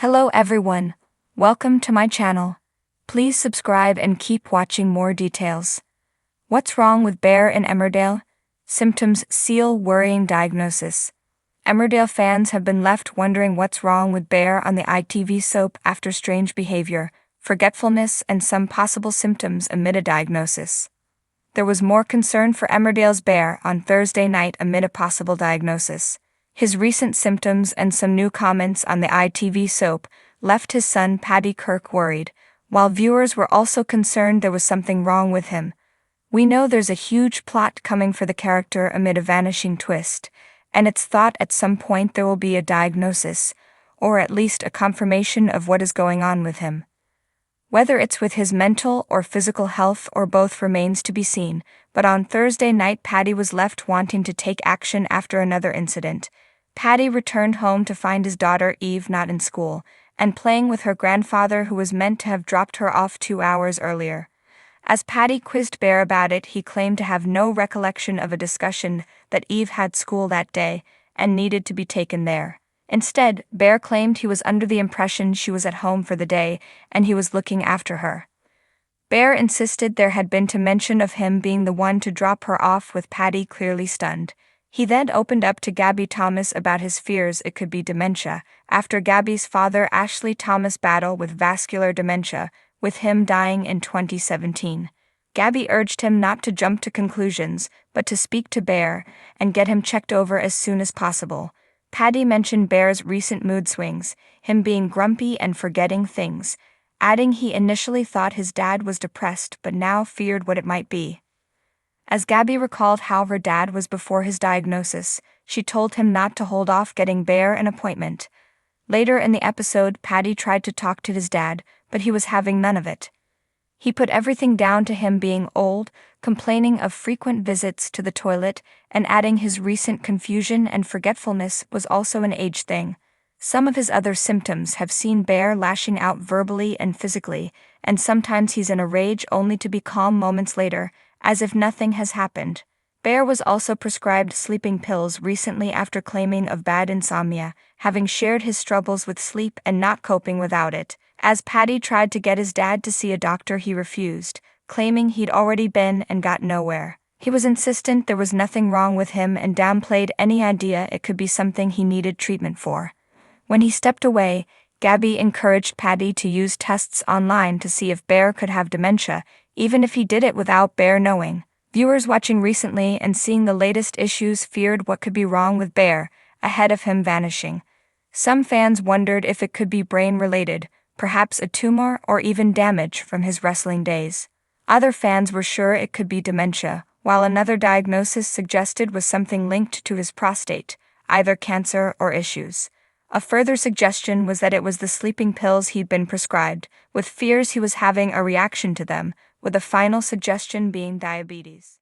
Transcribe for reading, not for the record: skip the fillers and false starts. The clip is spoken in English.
Hello everyone, welcome to my channel. Please subscribe and keep watching more details. What's wrong with Bear in Emmerdale? Symptoms seal worrying diagnosis. Emmerdale fans have been left wondering what's wrong with Bear on the ITV soap after strange behavior, forgetfulness, and some possible symptoms amid a diagnosis. There was more concern for Emmerdale's Bear on Thursday night amid a possible diagnosis. His recent symptoms and some new comments on the ITV soap left his son Paddy Kirk worried, while viewers were also concerned there was something wrong with him. We know there's a huge plot coming for the character amid a vanishing twist, and it's thought at some point there will be a diagnosis, or at least a confirmation of what is going on with him. Whether it's with his mental or physical health or both remains to be seen, but on Thursday night Paddy was left wanting to take action after another incident. Paddy returned home to find his daughter Eve not in school, and playing with her grandfather who was meant to have dropped her off 2 hours earlier. As Paddy quizzed Bear about it, he claimed to have no recollection of a discussion that Eve had school that day and needed to be taken there. Instead, Bear claimed he was under the impression she was at home for the day and he was looking after her. Bear insisted there had been to mention of him being the one to drop her off, with Paddy clearly stunned. He then opened up to Gabby Thomas about his fears it could be dementia, after Gabby's father Ashley Thomas battled with vascular dementia, with him dying in 2017. Gabby urged him not to jump to conclusions, but to speak to Bear and get him checked over as soon as possible. Paddy mentioned Bear's recent mood swings, him being grumpy and forgetting things, adding he initially thought his dad was depressed but now feared what it might be. As Gabby recalled how her dad was before his diagnosis, she told him not to hold off getting Bear an appointment. Later in the episode, Paddy tried to talk to his dad, but he was having none of it. He put everything down to him being old, complaining of frequent visits to the toilet, and adding his recent confusion and forgetfulness was also an age thing. Some of his other symptoms have seen Bear lashing out verbally and physically, and sometimes he's in a rage only to be calm moments later, as if nothing has happened. Bear was also prescribed sleeping pills recently after claiming of bad insomnia, having shared his struggles with sleep and not coping without it. As Paddy tried to get his dad to see a doctor, he refused, claiming he'd already been and got nowhere. He was insistent there was nothing wrong with him and downplayed any idea it could be something he needed treatment for. When he stepped away, Gabby encouraged Paddy to use tests online to see if Bear could have dementia, even if he did it without Bear knowing. Viewers watching recently and seeing the latest issues feared what could be wrong with Bear, ahead of him vanishing. Some fans wondered if it could be brain-related, perhaps a tumor or even damage from his wrestling days. Other fans were sure it could be dementia, while another diagnosis suggested was something linked to his prostate, either cancer or issues. A further suggestion was that it was the sleeping pills he'd been prescribed, with fears he was having a reaction to them, with a final suggestion being diabetes.